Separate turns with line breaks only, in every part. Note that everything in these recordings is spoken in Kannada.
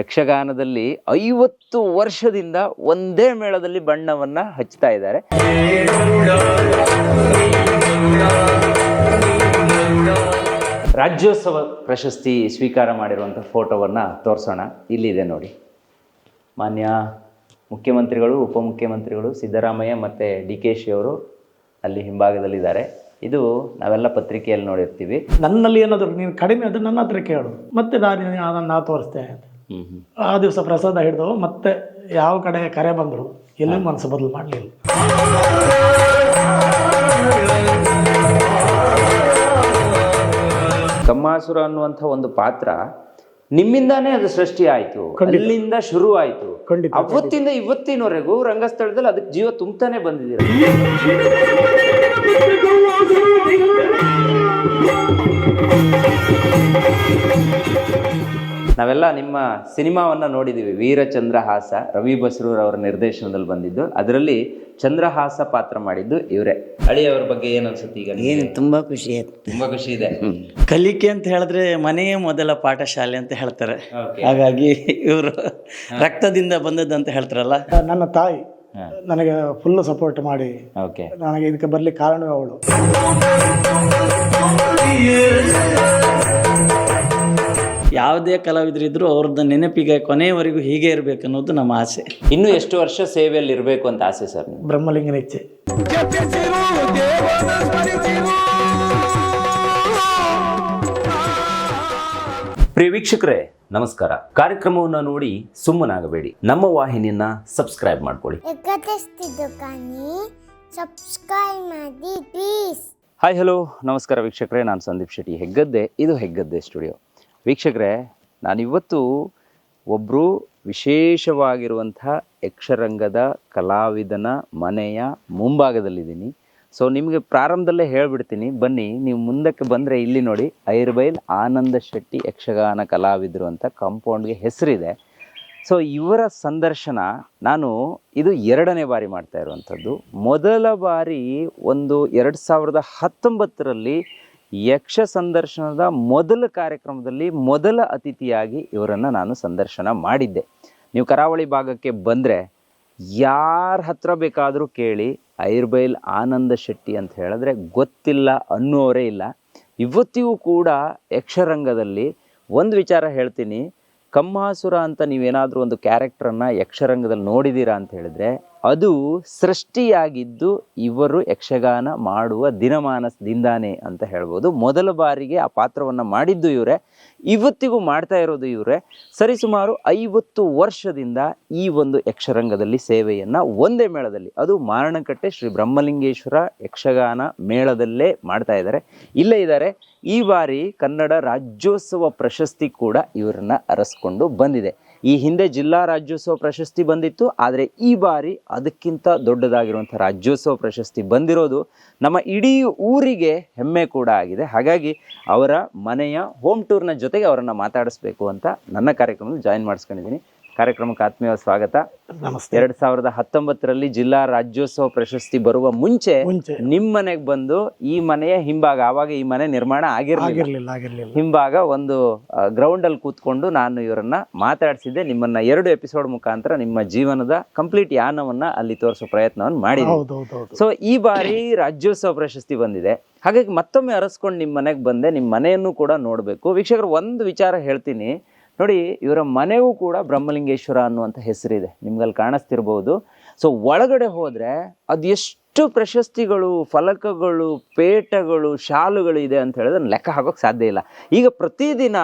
ಯಕ್ಷಗಾನದಲ್ಲಿ 50 ವರ್ಷದಿಂದ ಒಂದೇ ಮೇಳದಲ್ಲಿ ಬಣ್ಣವನ್ನ ಹಚ್ತಾ ಇದ್ದಾರೆ. ರಾಜ್ಯೋತ್ಸವ ಪ್ರಶಸ್ತಿ ಸ್ವೀಕಾರ ಮಾಡಿರುವಂಥ ಫೋಟೋವನ್ನು ತೋರಿಸೋಣ. ಇಲ್ಲಿದೆ ನೋಡಿ. ಮಾನ್ಯ ಮುಖ್ಯಮಂತ್ರಿಗಳು, ಉಪಮುಖ್ಯಮಂತ್ರಿಗಳು ಸಿದ್ದರಾಮಯ್ಯ ಮತ್ತು DK ಶಿ ಅವರು ಅಲ್ಲಿ ಹಿಂಭಾಗದಲ್ಲಿದ್ದಾರೆ. ಇದು ನಾವೆಲ್ಲ ಪತ್ರಿಕೆಯಲ್ಲಿ ನೋಡಿರ್ತೀವಿ.
ನನ್ನಲ್ಲಿ ಏನಾದರೂ ನೀನು ಕಡಿಮೆ ಅದು ನನ್ನ ಹತ್ರ ಕೇಳು, ಮತ್ತೆ ನಾ ತೋರಿಸ್ತೇನೆ. ಆ ದಿವಸ ಪ್ರಸಾದ ಹಿಡಿದು ಮತ್ತೆ ಯಾವ ಕಡೆ ಕರೆ ಬಂದರು ಎಲ್ಲೂ ಮನಸ್ಸು ಬದಲು ಮಾಡಲಿಲ್ಲ.
ಕಮ್ಮಾಸುರ ಅನ್ನುವಂಥ ಒಂದು ಪಾತ್ರ ನಿಮ್ಮಿಂದಾನೇ ಅದು ಸೃಷ್ಟಿ ಆಯ್ತು, ಅಲ್ಲಿಂದ ಶುರು ಆಯ್ತು. ಅವತ್ತಿಂದ ಇವತ್ತಿನವರೆಗೂ ರಂಗಸ್ಥಳದಲ್ಲಿ ಅದಕ್ಕೆ ಜೀವ ತುಂಬತಾನೆ ಬಂದಿದ್ದೀರ. ನಾವೆಲ್ಲ ನಿಮ್ಮ ಸಿನಿಮಾವನ್ನ ನೋಡಿದೀವಿ, ವೀರಚಂದ್ರಹಾಸ, ರವಿ ಬಸ್ರೂರ್ ಅವರ ನಿರ್ದೇಶನದಲ್ಲಿ ಬಂದಿದ್ದು. ಅದರಲ್ಲಿ ಚಂದ್ರಹಾಸ ಪಾತ್ರ ಮಾಡಿದ್ದು ಇವರೇ. ಅಳಿಯವರ ಬಗ್ಗೆ ಏನ್ ಅನ್ಸುತ್ತೆ ಈಗ?
ಏನು ತುಂಬಾ ಖುಷಿ ಆಯ್ತು.
ತುಂಬಾ ಖುಷಿ ಇದೆ.
ಕಲಿಕೆ ಅಂತ ಹೇಳಿದ್ರೆ ಮನೆಯೇ ಮೊದಲ ಪಾಠಶಾಲೆ ಅಂತ ಹೇಳ್ತಾರೆ. ಹಾಗಾಗಿ ಇವರು ರಕ್ತದಿಂದ ಬಂದದ್ದು ಅಂತ ಹೇಳ್ತಾರಲ್ಲ.
ನನ್ನ ತಾಯಿ ನನಗೆ ಫುಲ್ ಸಪೋರ್ಟ್ ಮಾಡಿ ನನಗೆ ಇದಕ್ಕೆ ಬರ್ಲಿಕ್ಕೆ ಕಾರಣವೇ ಅವಳು.
ಯಾವುದೇ ಕಲಾವಿದರಿದ್ರು ಅವ್ರದ್ದು ನೆನಪಿಗೆ ಕೊನೆಯವರೆಗೂ ಹೀಗೆ ಇರಬೇಕು ಅನ್ನೋದು ನಮ್ಮ ಆಸೆ.
ಇನ್ನು ಎಷ್ಟು ವರ್ಷ ಸೇವೆಯಲ್ಲಿ ಇರಬೇಕು ಅಂತ ಆಸೆ ಸರ್?
ಬ್ರಹ್ಮಲಿಂಗನ ಇಚ್ಛೆ.
ಪ್ರಿಯ ವೀಕ್ಷಕರೇ ನಮಸ್ಕಾರ. ಕಾರ್ಯಕ್ರಮವನ್ನು ನೋಡಿ ಸುಮ್ಮನಾಗಬೇಡಿ, ನಮ್ಮ ವಾಹಿನಿಯನ್ನ ಸಬ್ಸ್ಕ್ರೈಬ್ ಮಾಡ್ಕೊಳ್ಳಿ. ಹಾಯ್ ಹಲೋ ನಮಸ್ಕಾರ ವೀಕ್ಷಕರೇ, ನಾನು ಸಂದೀಪ್ ಶೆಟ್ಟಿ ಹೆಗ್ಗದ್ದೆ. ಇದು ಹೆಗ್ಗದ್ದೆ ಸ್ಟುಡಿಯೋ. ವೀಕ್ಷಕರೇ, ನಾನಿವತ್ತು ಒಬ್ಬರು ವಿಶೇಷವಾಗಿರುವಂಥ ಯಕ್ಷರಂಗದ ಕಲಾವಿದನ ಮನೆಯ ಮುಂಭಾಗದಲ್ಲಿದ್ದೀನಿ. ಸೊ ನಿಮಗೆ ಪ್ರಾರಂಭದಲ್ಲೇ ಹೇಳ್ಬಿಡ್ತೀನಿ, ಬನ್ನಿ. ನೀವು ಮುಂದಕ್ಕೆ ಬಂದರೆ ಇಲ್ಲಿ ನೋಡಿ, ಐರ್ಬೈಲ್ ಆನಂದ ಶೆಟ್ಟಿ ಯಕ್ಷಗಾನ ಕಲಾವಿದರು ಅಂತ ಕಾಂಪೌಂಡ್ಗೆ ಹೆಸರಿದೆ. ಸೊ ಇವರ ಸಂದರ್ಶನ ಇದು 2ನೇ ಬಾರಿ ಮಾಡ್ತಾ ಇರುವಂಥದ್ದು. ಮೊದಲ ಬಾರಿ 2019ರಲ್ಲಿ ಯಕ್ಷ ಸಂದರ್ಶನದ ಮೊದಲ ಕಾರ್ಯಕ್ರಮದಲ್ಲಿ ಮೊದಲ ಅತಿಥಿಯಾಗಿ ಇವರನ್ನು ನಾನು ಸಂದರ್ಶನ ಮಾಡಿದ್ದೆ. ನೀವು ಕರಾವಳಿ ಭಾಗಕ್ಕೆ ಬಂದರೆ ಯಾರ ಹತ್ರ ಬೇಕಾದರೂ ಕೇಳಿ, ಐರ್ಬೈಲ್ ಆನಂದ ಶೆಟ್ಟಿ ಅಂತ ಹೇಳಿದ್ರೆ ಗೊತ್ತಿಲ್ಲ ಅನ್ನೋರೇ ಇಲ್ಲ. ಇವತ್ತಿಗೂ ಕೂಡ ಯಕ್ಷರಂಗದಲ್ಲಿ ಒಂದು ವಿಚಾರ ಹೇಳ್ತೀನಿ, ಕಮ್ಮಾಸುರ ಅಂತ ನೀವೇನಾದರೂ ಒಂದು ಕ್ಯಾರೆಕ್ಟರನ್ನು ಯಕ್ಷರಂಗದಲ್ಲಿ ನೋಡಿದ್ದೀರಾ ಅಂತ ಹೇಳಿದ್ರೆ ಅದು ಸೃಷ್ಟಿಯಾಗಿದ್ದು ಇವರು ಯಕ್ಷಗಾನ ಮಾಡುವ ದಿನಮಾನದಿಂದಾನೇ ಅಂತ ಹೇಳ್ಬೋದು. ಮೊದಲ ಬಾರಿಗೆ ಆ ಪಾತ್ರವನ್ನು ಮಾಡಿದ್ದು ಇವರೇ, ಇವತ್ತಿಗೂ ಮಾಡ್ತಾ ಇರೋದು ಇವರೇ. ಸರಿಸುಮಾರು 50 ವರ್ಷದಿಂದ ಈ ಒಂದು ಯಕ್ಷರಂಗದಲ್ಲಿ ಸೇವೆಯನ್ನು ಒಂದೇ ಮೇಳದಲ್ಲಿ, ಅದು ಮಾರಣಕಟ್ಟೆ ಶ್ರೀ ಬ್ರಹ್ಮಲಿಂಗೇಶ್ವರ ಯಕ್ಷಗಾನ ಮೇಳದಲ್ಲೇ ಮಾಡ್ತಾ ಇದ್ದಾರೆ. ಇಲ್ಲೇ ಇದ್ದಾರೆ. ಈ ಬಾರಿ ಕನ್ನಡ ರಾಜ್ಯೋತ್ಸವ ಪ್ರಶಸ್ತಿ ಕೂಡ ಇವರನ್ನ ಅರಸ್ಕೊಂಡು ಬಂದಿದೆ. ಈ ಹಿಂದೆ ಜಿಲ್ಲಾ ರಾಜ್ಯೋತ್ಸವ ಪ್ರಶಸ್ತಿ ಬಂದಿತ್ತು, ಆದರೆ ಈ ಬಾರಿ ಅದಕ್ಕಿಂತ ದೊಡ್ಡದಾಗಿರುವಂಥ ರಾಜ್ಯೋತ್ಸವ ಪ್ರಶಸ್ತಿ ಬಂದಿರೋದು ನಮ್ಮ ಇಡೀ ಊರಿಗೆ ಹೆಮ್ಮೆ ಕೂಡ ಆಗಿದೆ. ಹಾಗಾಗಿ ಅವರ ಮನೆಯ ಹೋಮ್ ಟೂರ್ನ ಜೊತೆಗೆ ಅವರನ್ನು ಮಾತಾಡಿಸ್ಬೇಕು ಅಂತ ನನ್ನ ಕಾರ್ಯಕ್ರಮದಲ್ಲಿ ಜಾಯಿನ್ ಮಾಡಿಸ್ಕೊಂಡಿದ್ದೀನಿ. ಕಾರ್ಯಕ್ರಮಕ್ಕೆ ಆತ್ಮೀಯ ಸ್ವಾಗತ.
ನಮಸ್ತೆ.
2019ರಲ್ಲಿ ಜಿಲ್ಲಾ ರಾಜ್ಯೋತ್ಸವ ಪ್ರಶಸ್ತಿ ಬರುವ ಮುಂಚೆ ನಿಮ್ಮ ಮನೆಗೆ ಬಂದು ಈ ಮನೆಯ ಹಿಂಭಾಗ, ಆವಾಗ ಈ ಮನೆ ನಿರ್ಮಾಣ ಆಗಿರಲಿಲ್ಲ, ಹಿಂಭಾಗ ಒಂದು ಗ್ರೌಂಡ್ ಅಲ್ಲಿ ಕೂತ್ಕೊಂಡು ನಾನು ಇವರನ್ನ ಮಾತಾಡಿಸಿದ್ದೆ. ನಿಮ್ಮನ್ನ 2 ಎಪಿಸೋಡ್ ಮುಖಾಂತರ ನಿಮ್ಮ ಜೀವನದ ಕಂಪ್ಲೀಟ್ ಯಾನವನ್ನ ಅಲ್ಲಿ ತೋರಿಸೋ ಪ್ರಯತ್ನವನ್ನು ಮಾಡಿದ್ದೆ. ಸೊ ಈ ಬಾರಿ ರಾಜ್ಯೋತ್ಸವ ಪ್ರಶಸ್ತಿ ಬಂದಿದೆ, ಹಾಗಾಗಿ ಮತ್ತೊಮ್ಮೆ ಅರಸ್ಕೊಂಡು ನಿಮ್ಮ ಮನೆಗೆ ಬಂದೆ. ನಿಮ್ಮ ಮನೆಯನ್ನು ಕೂಡ ನೋಡಬೇಕು. ವೀಕ್ಷಕರು, ಒಂದು ವಿಚಾರ ಹೇಳ್ತೀನಿ ನೋಡಿ, ಇವರ ಮನೆಗೂ ಕೂಡ ಬ್ರಹ್ಮಲಿಂಗೇಶ್ವರ ಅನ್ನುವಂಥ ಹೆಸರಿದೆ, ನಿಮ್ಗಲ್ಲಿ ಕಾಣಿಸ್ತಿರ್ಬೋದು. ಸೊ ಒಳಗಡೆ ಹೋದರೆ ಅದು ಎಷ್ಟು ಪ್ರಶಸ್ತಿಗಳು, ಫಲಕಗಳು, ಪೇಟಗಳು, ಶಾಲುಗಳು ಇದೆ ಅಂತ ಹೇಳಿದ್ರೆ ಲೆಕ್ಕ ಹಾಕೋಕೆ ಸಾಧ್ಯ ಇಲ್ಲ. ಈಗ ಪ್ರತಿದಿನ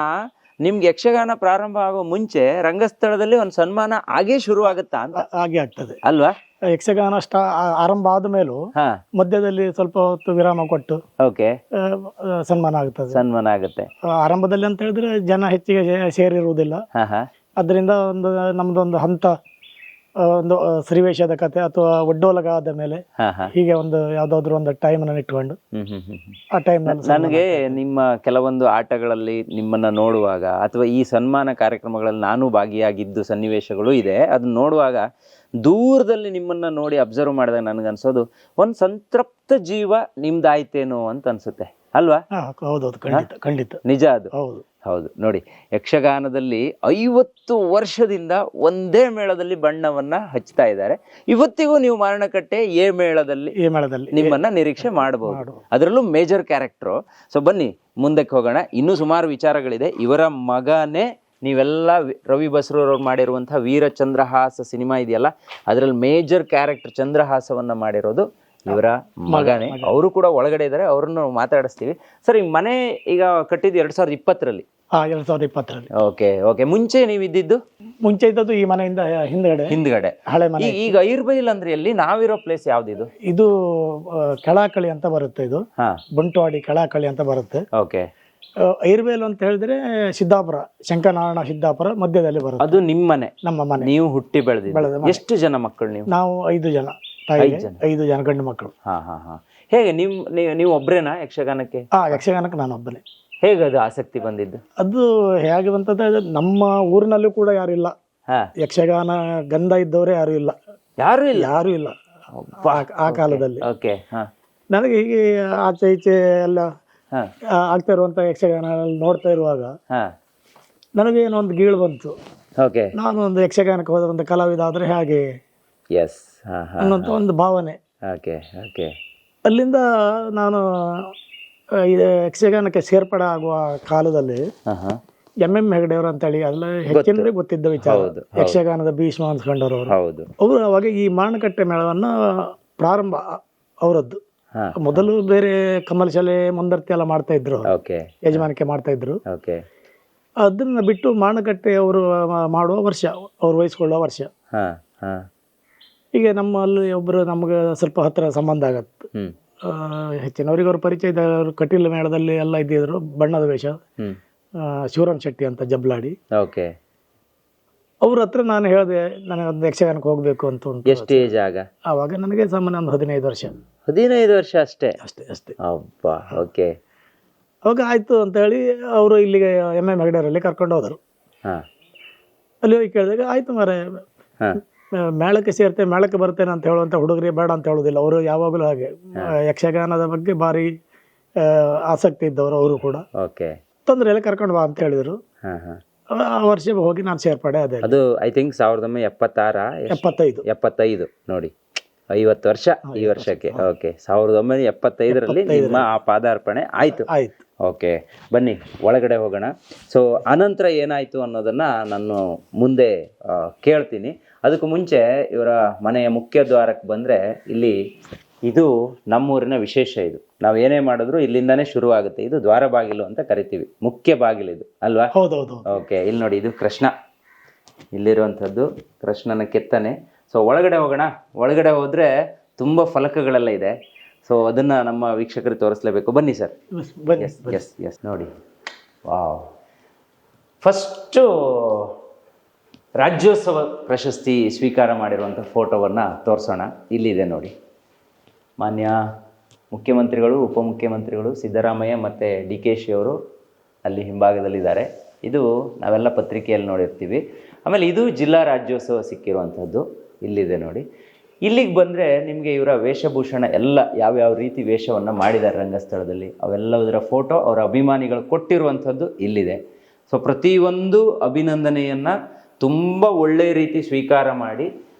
ನಿಮ್ಗೆ ಯಕ್ಷಗಾನ ಪ್ರಾರಂಭ ಆಗೋ ಮುಂಚೆ ರಂಗಸ್ಥಳದಲ್ಲಿ ಒಂದು ಸನ್ಮಾನ ಆಗೇ ಶುರು ಆಗುತ್ತಾ ಅಂತ?
ಹಾಗೆ ಆಗ್ತದೆ
ಅಲ್ವಾ?
ಯಕ್ಷಗಾನ ಆರಂಭ ಆದ ಮೇಲೂ ಮಧ್ಯದಲ್ಲಿ ಸ್ವಲ್ಪ ಹೊತ್ತು ವಿರಾಮ ಕೊಟ್ಟು ಸನ್ಮಾನ ಆಗುತ್ತೆ. ಆರಂಭದಲ್ಲಿ ಅಂತ ಹೇಳಿದ್ರೆ ಜನ ಹೆಚ್ಚಿಗೆ ಸೇರಿರುವುದಿಲ್ಲ. ಅದರಿಂದ ನಮ್ದೊಂದು ಹಂತ, ಒಂದು ಸರಿವೇಶದ ಕತೆ ಅಥವಾ ಒಡ್ಡೋಲಗ ಆದ ಮೇಲೆ ಹೀಗೆ ಒಂದು ಯಾವ್ದಾದ್ರು ಒಂದು ಟೈಮ್ ಅನ್ನು ಇಟ್ಕೊಂಡು ಆ ಟೈಮ್
ನನಗೆ ನಿಮ್ಮ ಕೆಲವೊಂದು ಆಟಗಳಲ್ಲಿ ನಿಮ್ಮನ್ನ ನೋಡುವಾಗ ಅಥವಾ ಈ ಸನ್ಮಾನ ಕಾರ್ಯಕ್ರಮಗಳಲ್ಲಿ ನಾನು ಭಾಗಿಯಾಗಿದ್ದು ಸನ್ನಿವೇಶಗಳು ಇದೆ. ಅದನ್ನ ನೋಡುವಾಗ ದೂರದಲ್ಲಿ ನಿಮ್ಮನ್ನ ನೋಡಿ ಅಬ್ಸರ್ವ್ ಮಾಡಿದಾಗ ನನಗನ್ಸೋದು ಒಂದು ಸಂತೃಪ್ತ ಜೀವ ನಿಮ್ದಾಯ್ತೇನೋ ಅಂತ ಅನ್ಸುತ್ತೆ, ಅಲ್ವಾ?
ಹೌದೌದು, ಖಂಡಿತ ಖಂಡಿತ
ನಿಜ ಅದು. ಹೌದು. ನೋಡಿ, ಯಕ್ಷಗಾನದಲ್ಲಿ 50 ವರ್ಷದಿಂದ ಒಂದೇ ಮೇಳದಲ್ಲಿ ಬಣ್ಣವನ್ನ ಹಚ್ತಾ ಇದ್ದಾರೆ. ಇವತ್ತಿಗೂ ನೀವು ಮಾರಣಕಟ್ಟೆ ಎ ಮೇಳದಲ್ಲಿ ನಿಮ್ಮನ್ನ ನಿರೀಕ್ಷೆ ಮಾಡಬಹುದು, ಅದರಲ್ಲೂ ಮೇಜರ್ ಕ್ಯಾರೆಕ್ಟರ್. ಸೊ ಬನ್ನಿ ಮುಂದಕ್ಕೆ ಹೋಗೋಣ. ಇನ್ನೂ ಸುಮಾರು ವಿಚಾರಗಳಿದೆ. ಇವರ ಮಗನೇ ನೀವೆಲ್ಲ ರವಿ ಬಸ್ರೂರವ್ರು ಮಾಡಿರುವಂತಹ ವೀರ ಚಂದ್ರಹಾಸ ಸಿನಿಮಾ ಇದೆಯಲ್ಲ, ಅದರಲ್ಲಿ ಮೇಜರ್ ಕ್ಯಾರೆಕ್ಟರ್ ಚಂದ್ರಹಾಸವನ್ನ ಮಾಡಿರೋದು ಇವರ ಮಗನೇ. ಅವರು ಕೂಡ ಒಳಗಡೆ ಇದ್ದಾರೆ, ಅವ್ರನ್ನು ಮಾತಾಡಿಸ್ತೀವಿ. ಸರ್, ಈ ಮನೆ ಈಗ ಕಟ್ಟಿದ್ದು 2020ರಲ್ಲಿ?
2020ರಲ್ಲಿ.
Okay okay. ಮುಂಚೆ ನೀವು ಇದ್ದಿದ್ದು?
ಮುಂಚೆ ಇದ್ದದ್ದು ಈ ಮನೆಯಿಂದ ಹಿಂದ್ಗಡೆ ಹಳೆ ಮನೆ.
ಈಗ ಐರ್ಬೈಲ್ ಅಂದ್ರೆ ಎಲ್ಲಿ? ನಾವಿರೋ ಪ್ಲೇಸ್ ಯಾವ್ದಿದು?
ಇದು ಕೆಳಾಕಳಿ ಅಂತ ಬರುತ್ತೆ. ಇದು ಬಂಟ್ವಾಡಿ ಕೆಳಾಕಳಿ ಅಂತ ಬರುತ್ತೆ.
ಓಕೆ.
ಐರ್ಬೇಲ್ ಅಂತ ಹೇಳಿದ್ರೆ ಸಿದ್ದಾಪುರ, ಶಂಕರನಾರಾಯಣ ಸಿದ್ದಾಪುರ ಮಧ್ಯದಲ್ಲಿ ಬರುತ್ತೆ.
ಅದು ನಿಮ್ಮ ಮನೆ?
ನಮ್ಮ ಮನೆ.
ನೀವು ಹುಟ್ಟಿ ಬೆಳೆದಿದ್ದು? ಎಷ್ಟು ಜನ ಮಕ್ಕಳು ನೀವು?
ನಾವು 5 ಜನ. 5 ಜನ ಗಂಡು ಮಕ್ಕಳು.
ಹೇಗೆ ನೀವು ಒಬ್ರೇನಾ ಯಕ್ಷಗಾನಕ್ಕೆ?
ಯಕ್ಷಗಾನಕ್ಕೆ ನಾನು ಒಬ್ಬನೇ.
ಹೇಗೆ ಅದು ಆಸಕ್ತಿ ಬಂದಿದ್ದು?
ಅದು ಹೇಗೆ ಬಂತಂದ್ರೆ, ನಮ್ಮ ಊರಿನಲ್ಲೂ ಕೂಡ ಯಾರು ಇಲ್ಲ, ಯಕ್ಷಗಾನ ಗಂಧ ಇದ್ದವರೇ ಯಾರು ಇಲ್ಲ. ಯಾರು ಇಲ್ಲ ಆ ಕಾಲದಲ್ಲಿ. ನನಗೆ ಹೀಗೆ ಆಚೆ ಈಚೆ ಎಲ್ಲ ಆಗ್ತಾ ಇರುವಂತ ಯಕ್ಷಗಾನ ನೋಡ್ತಾ ಇರುವಾಗ ನನಗೆ ಏನೋ ಒಂದು ಗೀಳು ಬಂತು. ನಾನು ಒಂದು ಯಕ್ಷಗಾನಕ್ಕೆ ಹೋದ ಒಂದು ಕಲಾವಿದ ಆದ್ರೆ ಹೇಗೆ ಅನ್ನೋಂಥ ಒಂದು ಭಾವನೆ. ಅಲ್ಲಿಂದ ನಾನು ಯಕ್ಷಗಾನಕ್ಕೆ ಸೇರ್ಪಡೆ ಆಗುವ ಕಾಲದಲ್ಲಿ MM ಹೆಗಡೆಯವರು ಅಂತೇಳಿ ಅದೆಲ್ಲ ಹೆಚ್ಚಿನ ಗೊತ್ತಿದ್ದ ವಿಚಾರ. ಯಕ್ಷಗಾನದ ಭೀಷ್ಮ ಅನ್ಸ್ಕೊಂಡವರು ಅವರು ಅವಾಗ ಈ ಮಾರಣಕಟ್ಟೆ ಮೇಳವನ್ನ ಪ್ರಾರಂಭ ಅವರದ್ದು. ಮೊದಲು ಬೇರೆ ಕಮಲ ಶಾಲೆ ಮುಂದರ್ತಿ ಎಲ್ಲ ಮಾಡ್ತಾ ಇದ್ರು, ಯಜಮಾನಿಕೆ ಮಾಡ್ತಾ ಇದ್ರು. ಅದನ್ನ ಬಿಟ್ಟು ಮಾರಣಕಟ್ಟೆ ಅವರು ಮಾಡುವ ವರ್ಷ, ಅವ್ರು ವಹಿಸ್ಕೊಳ್ಳುವ ವರ್ಷ. ಈಗ ನಮ್ಮಲ್ಲಿ ಒಬ್ರು ನಮ್ಗೆ ಸ್ವಲ್ಪ ಹತ್ರ ಸಂಬಂಧ ಆಗತ್ತೆ. ಹೆಚ್ಚಿನವ್ರಿಗೆ ಅವ್ರ ಪರಿಚಯ ಇದ್ದವರು ಕಟೀಲು ಮೇಳದಲ್ಲಿ ಎಲ್ಲ ಇದ್ದಿದ್ರು, ಬಣ್ಣದ ವೇಷ, ಶಿವರಾಮ್ ಶೆಟ್ಟಿ ಅಂತ ಜಬ್ಲಾಡಿ. ಅವ್ರ ಹತ್ರ ನಾನು ಹೇಳಿದೆ ನನಗೆ ಒಂದು ಯಕ್ಷಗಾನಕ್ಕೆ ಹೋಗ್ಬೇಕು ಅಂತ ಉಂಟು.
ಎಷ್ಟು ಏಜ್ ಆಗ?
ಆವಾಗ ನನಗೆ ಸಾಮಾನ್ಯ ಒಂದು 15 ವರ್ಷ.
15 ವರ್ಷ ಅಷ್ಟೇ?
ಅಷ್ಟೇ. ಅವಾಗ ಆಯ್ತು ಅಂತ ಹೇಳಿ ಅವರು ಇಲ್ಲಿಗೆ MM ಹೆಗಡೆಯವರಲ್ಲಿ ಕರ್ಕೊಂಡು ಹೋದರು. ಅಲ್ಲಿ ಹೋಗಿ ಕೇಳಿದಾಗ ಆಯ್ತು ಮಾರೆ, ಮೇಳಕ್ಕೆ ಸೇರ್ತೇನೆ, ಮೇಳಕ್ಕೆ ಬರ್ತೇನೆ ಅಂತ ಹೇಳುವಂತ ಹುಡುಗರಿಗೆ ಬೇಡ ಅಂತ ಹೇಳುದಿಲ್ಲ. ಅವರು ಯಾವಾಗಲೂ ಹಾಗೆ ಯಕ್ಷಗಾನದ ಬಗ್ಗೆ ಭಾರಿ ಆಸಕ್ತಿ ಇದ್ದವರು. ಅವರು ಕೂಡ ತೊಂದರೆ ಎಲ್ಲ ಕರ್ಕೊಂಡು ಬಾ ಅಂತ ಹೇಳಿದ್ರು. ಆ ವರ್ಷ ಹೋಗಿ ನಾನು ಸೇರ್ಪಡೆ ಅದೇ.
ಅದು ಐ ಥಿಂಕ್ 1975 ನೋಡಿ, 50 ವರ್ಷ ಈ ವರ್ಷಕ್ಕೆ. ಓಕೆ, 1975ರಲ್ಲಿ ನಿಮ್ಮ ಆ ಪಾದಾರ್ಪಣೆ ಆಯ್ತು. ಓಕೆ, ಬನ್ನಿ ಒಳಗಡೆ ಹೋಗೋಣ. ಸೊ ಅನಂತರ ಏನಾಯ್ತು ಅನ್ನೋದನ್ನ ನಾನು ಮುಂದೆ ಕೇಳ್ತೀನಿ. ಅದಕ್ಕೂ ಮುಂಚೆ ಇವರ ಮನೆಯ ಮುಖ್ಯ ದ್ವಾರಕ್ಕೆ ಬಂದ್ರೆ, ಇಲ್ಲಿ ಇದು ನಮ್ಮೂರಿನ ವಿಶೇಷ. ಇದು ನಾವು ಏನೇ ಮಾಡಿದ್ರು ಇಲ್ಲಿಂದಾನೇ ಶುರು ಆಗುತ್ತೆ. ಇದು ದ್ವಾರ ಬಾಗಿಲು ಅಂತ ಕರಿತೀವಿ, ಮುಖ್ಯ ಬಾಗಿಲು ಇದು ಅಲ್ವಾ? ಓಕೆ, ಇಲ್ಲಿ ನೋಡಿ, ಇದು ಕೃಷ್ಣ, ಇಲ್ಲಿರುವಂಥದ್ದು ಕೃಷ್ಣನ ಕೆತ್ತನೆ. ಸೊ ಒಳಗಡೆ ಹೋಗೋಣ. ಒಳಗಡೆ ಹೋದ್ರೆ ತುಂಬಾ ಫಲಕಗಳೆಲ್ಲ ಇದೆ. ಸೊ ಅದನ್ನ ನಮ್ಮ ವೀಕ್ಷಕರಿಗೆ ತೋರಿಸ್ಲೇಬೇಕು. ಬನ್ನಿ ಸರ್. ಎಸ್ ನೋಡಿ, ವಾವ್. ಫಸ್ಟು ರಾಜ್ಯೋತ್ಸವ ಪ್ರಶಸ್ತಿ ಸ್ವೀಕಾರ ಮಾಡಿರುವಂಥ ಫೋಟೋವನ್ನು ತೋರಿಸೋಣ. ಇಲ್ಲಿದೆ ನೋಡಿ, ಮಾನ್ಯ ಮುಖ್ಯಮಂತ್ರಿಗಳು, ಉಪಮುಖ್ಯಮಂತ್ರಿಗಳು ಸಿದ್ದರಾಮಯ್ಯ ಮತ್ತು DK ಶಿ ಅವರು ಅಲ್ಲಿ ಹಿಂಭಾಗದಲ್ಲಿದ್ದಾರೆ. ಇದು ನಾವೆಲ್ಲ ಪತ್ರಿಕೆಯಲ್ಲಿ ನೋಡಿರ್ತೀವಿ. ಆಮೇಲೆ ಇದು ಜಿಲ್ಲಾ ರಾಜ್ಯೋತ್ಸವ ಸಿಕ್ಕಿರುವಂಥದ್ದು ಇಲ್ಲಿದೆ ನೋಡಿ. ಇಲ್ಲಿಗೆ ಬಂದರೆ ನಿಮಗೆ ಇವರ ವೇಷಭೂಷಣ ಎಲ್ಲ ಯಾವ್ಯಾವ ರೀತಿ ವೇಷವನ್ನು ಮಾಡಿದ್ದಾರೆ ರಂಗಸ್ಥಳದಲ್ಲಿ ಅವೆಲ್ಲದರ ಫೋಟೋ ಅವರ ಅಭಿಮಾನಿಗಳು ಕೊಟ್ಟಿರುವಂಥದ್ದು ಇಲ್ಲಿದೆ. ಸೊ ಪ್ರತಿಯೊಂದು ಅಭಿನಂದನೆಯನ್ನು ತುಂಬ ಒಳ್ಳೆಯ ರೀತಿ ಸ್ವೀಕಾರ ಮಾಡಿ